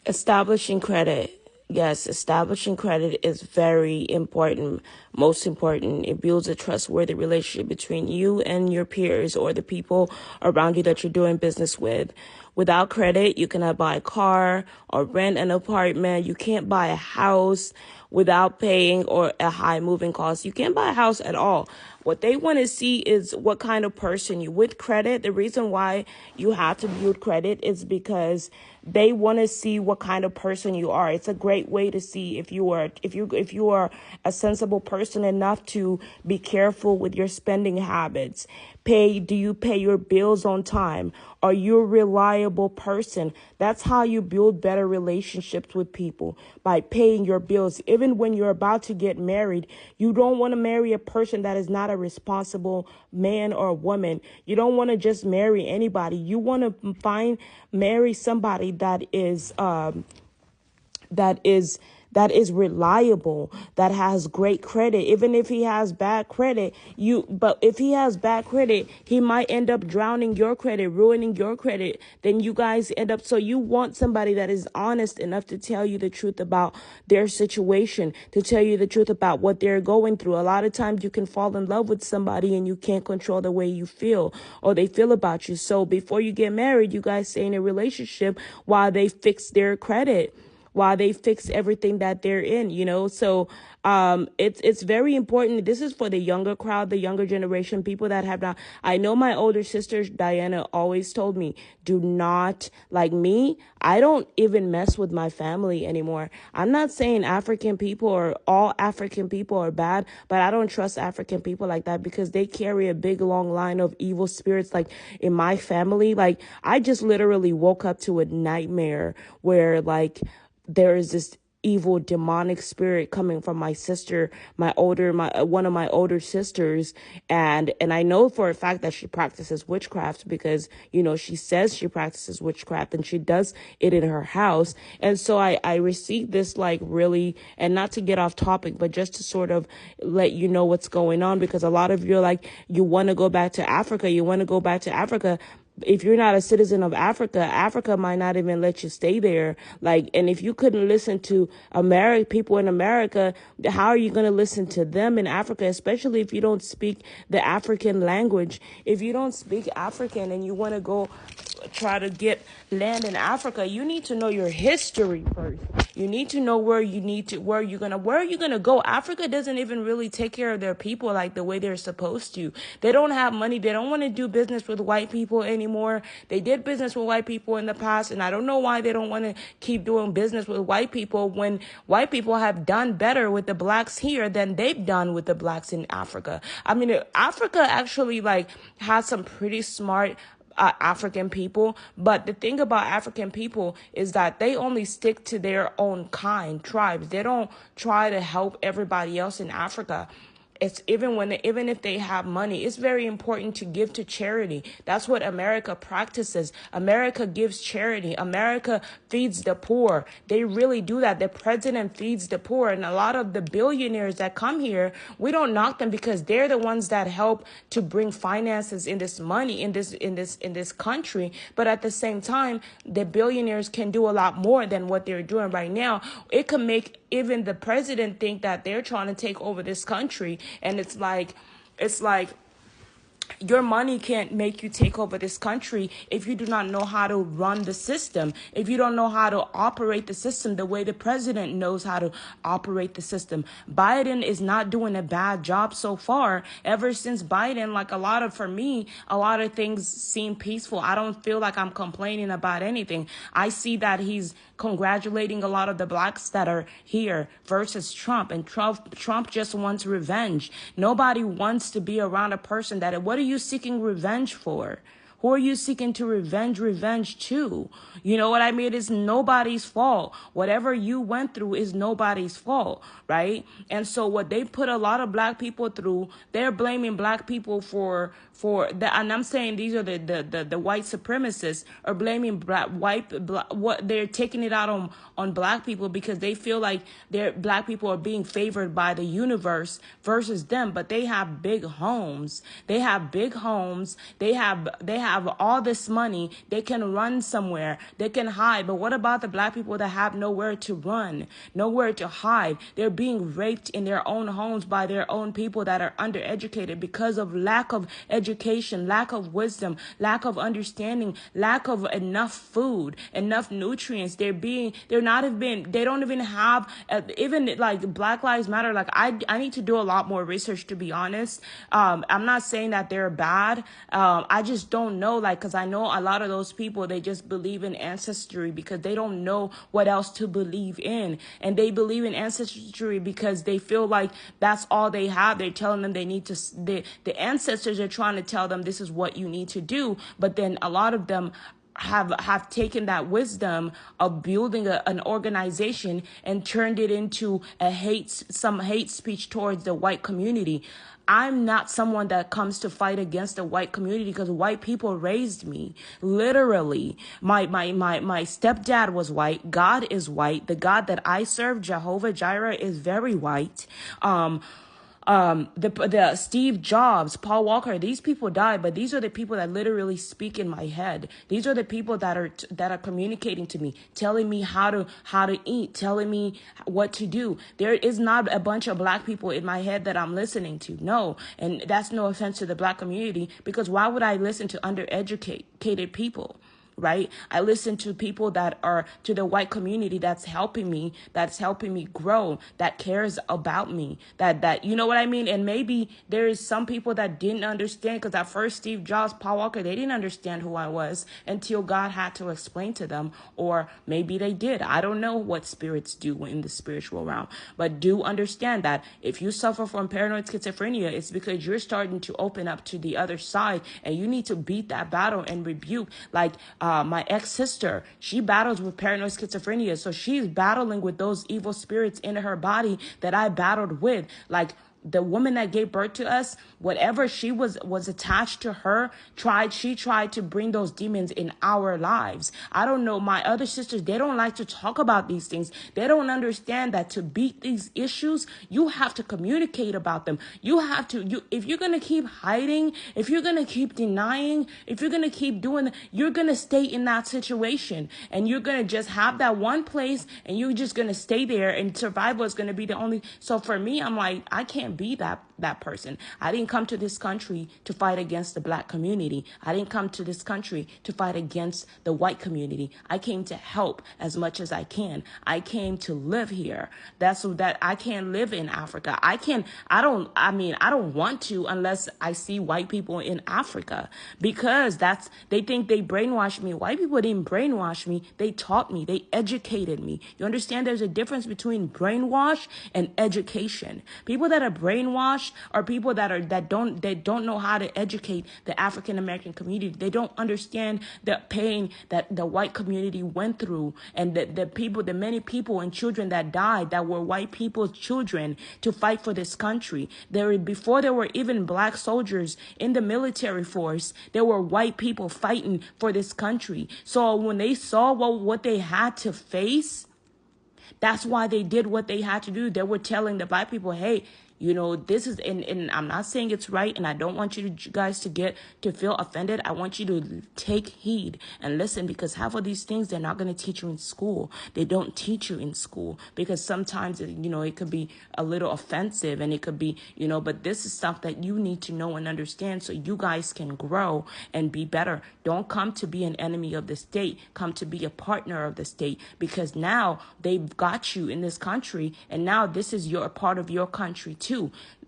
Establishing credit. Yes, establishing credit is very important, most important. It builds a trustworthy relationship between you and your peers or the people around you that you're doing business with. Without credit, you cannot buy a car or rent an apartment. You can't buy a house without paying or a high moving cost. You can't buy a house at all. What they want to see is what kind of person you with credit. The reason why you have to build credit is because they want to see what kind of person you are. It's a great way to see if you are a sensible person enough to be careful with your spending habits. Do you pay your bills on time? Are you a reliable person? That's how you build better relationships with people, by paying your bills. Even when you're about to get married, you don't want to marry a person that is not a responsible man or woman. You don't want to just marry anybody. You want to marry somebody that is reliable, that has great credit. Even if he has bad credit, but if he has bad credit, he might end up drowning your credit, ruining your credit. Then you guys end up, so you want somebody that is honest enough to tell you the truth about their situation, to tell you the truth about what they're going through. A lot of times you can fall in love with somebody and you can't control the way you feel or they feel about you. So before you get married, you guys stay in a relationship while they fix their credit, while they fix everything that they're in. So it's very important. This is for the younger crowd, the younger generation, people that have not. I know my older sister Diana always told me, do not, like me, I don't even mess with my family anymore. I'm not saying African people or all African people are bad, but I don't trust African people like that because they carry a big long line of evil spirits. Like in my family, like I just literally woke up to a nightmare where like there is this evil demonic spirit coming from my sister, one of my older sisters, and I know for a fact that she practices witchcraft because she says she practices witchcraft and she does it in her house. And so I received this, like, really, and not to get off topic, but just to sort of let you know what's going on, because a lot of you are like, you want to go back to Africa, if you're not a citizen of Africa, Africa might not even let you stay there. Like, and if you couldn't listen to people in America, how are you going to listen to them in Africa, especially if you don't speak the African language? If you don't speak African and you want to go try to get land in Africa, you need to know your history first. You need to know where you're gonna go. Africa doesn't even really take care of their people like the way they're supposed to. They don't have money. They don't want to do business with white people anymore. They did business with white people in the past, and I don't know why they don't want to keep doing business with white people when white people have done better with the blacks here than they've done with the blacks in Africa. I mean, Africa actually has some pretty smart African people. But the thing about African people is that they only stick to their own tribes. They don't try to help everybody else in Africa. It's even if they have money, it's very important to give to charity. That's what America practices. America gives charity. America feeds the poor. They really do that. The president feeds the poor, and a lot of the billionaires that come here, we don't knock them because they're the ones that help to bring finances in this money in this country. But at the same time, the billionaires can do a lot more than what they're doing right now. It could make even the president think that they're trying to take over this country. And it's like your money can't make you take over this country if you do not know how to run the system, if you don't know how to operate the system the way the president knows how to operate the system. Biden is not doing a bad job so far. Ever since Biden, for me, a lot of things seem peaceful. I don't feel like I'm complaining about anything. I see that he's congratulating a lot of the blacks that are here versus Trump. And Trump just wants revenge. Nobody wants to be around a person what are you seeking revenge for? Who are you seeking to revenge to? You know what I mean? It's nobody's fault. Whatever you went through is nobody's fault, right? And so what they put a lot of black people through, they're blaming black people for that. And I'm saying these are the white supremacists are blaming what they're taking it out on black people because they feel like black people are being favored by the universe versus them. But they have big homes. They have have all this money. They can run somewhere. They can hide. But what about the black people that have nowhere to run, nowhere to hide? They're being raped in their own homes by their own people that are undereducated because of lack of education, lack of wisdom, lack of understanding, lack of enough food, enough nutrients. They don't even have, even like Black Lives Matter. Like I need to do a lot more research, to be honest. I'm not saying that they're bad. I just don't know, like, because I know a lot of those people, they just believe in ancestry because they don't know what else to believe in. And they believe in ancestry because they feel like that's all they have. They're telling them they need to, the ancestors are trying to tell them this is what you need to do. But then a lot of them have taken that wisdom of building an organization and turned it into some hate speech towards the white community. I'm not someone that comes to fight against the white community because white people raised me. Literally, my stepdad was white. God is white. The God that I serve, Jehovah Jireh, is very white. The Steve Jobs, Paul Walker, these people died, but these are the people that literally speak in my head. These are the people that are communicating to me, telling me how to eat, telling me what to do. There is not a bunch of black people in my head that I'm listening to. No. And that's no offense to the black community, because why would I listen to undereducated people? Right? I listen to people that are to the white community that's helping me grow, that cares about me, that you know what I mean? And maybe there is some people that didn't understand, because at first Steve Jobs, Paul Walker, they didn't understand who I was until God had to explain to them, or maybe they did. I don't know what spirits do in the spiritual realm, but do understand that if you suffer from paranoid schizophrenia, it's because you're starting to open up to the other side, and you need to beat that battle and rebuke. Like my ex-sister, she battles with paranoid schizophrenia. So she's battling with those evil spirits in her body that I battled with. Like the woman that gave birth to us, whatever she was attached to her, she tried to bring those demons in our lives. I don't know. My other sisters, they don't like to talk about these things. They don't understand that to beat these issues, you have to communicate about them. If you're going to keep hiding, if you're going to keep denying, if you're going to keep doing, you're going to stay in that situation, and you're going to just have that one place, and you're just going to stay there, and survival is going to be the only. So for me, I'm like, I can't be that person. I didn't come to this country to fight against the black community. I didn't come to this country to fight against the white community. I came to help as much as I can. I came to live here. That's so that I can't live in Africa. I don't want to unless I see white people in Africa, because they think they brainwashed me. White people didn't brainwash me. They taught me. They educated me. You understand? There's a difference between brainwash and education. People that are brainwashed are people that don't know how to educate the African American community. They don't understand the pain that the white community went through, and the many people and children that died that were white people's children to fight for this country. Before there were even black soldiers in the military force, there were white people fighting for this country. So when they saw what they had to face, that's why they did what they had to do. They were telling the black people, hey, this is, and I'm not saying it's right, and I don't want you guys to feel offended. I want you to take heed and listen, because half of these things they're not going to teach you in school. They don't teach you in school, because sometimes, it could be a little offensive, and it could be, but this is stuff that you need to know and understand so you guys can grow and be better. Don't come to be an enemy of the state. Come to be a partner of the state, because now they've got you in this country, and now this is a part of your country too.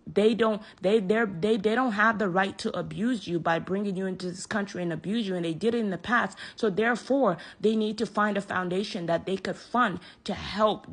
They don't have the right to abuse you by bringing you into this country and abuse you, and they did it in the past. So therefore, they need to find a foundation that they could fund to help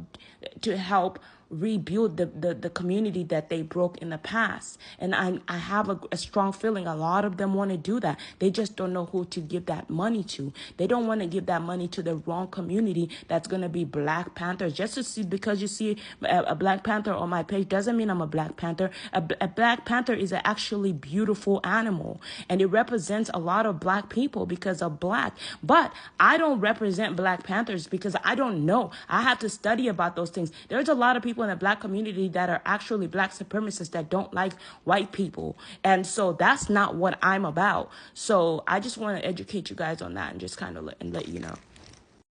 rebuild the community that they broke in the past. And I have a strong feeling a lot of them want to do that. They just don't know who to give that money to. They don't want to give that money to the wrong community that's going to be Black Panthers. Just to see, because you see a Black Panther on my page doesn't mean I'm a Black Panther. A Black Panther is an actually beautiful animal, and it represents a lot of Black people because of Black. But I don't represent Black Panthers because I don't know. I have to study about those things. There's a lot of people people in the black community that are actually black supremacists that don't like white people. And so that's not what I'm about. So I just want to educate you guys on that and just kind of let you know.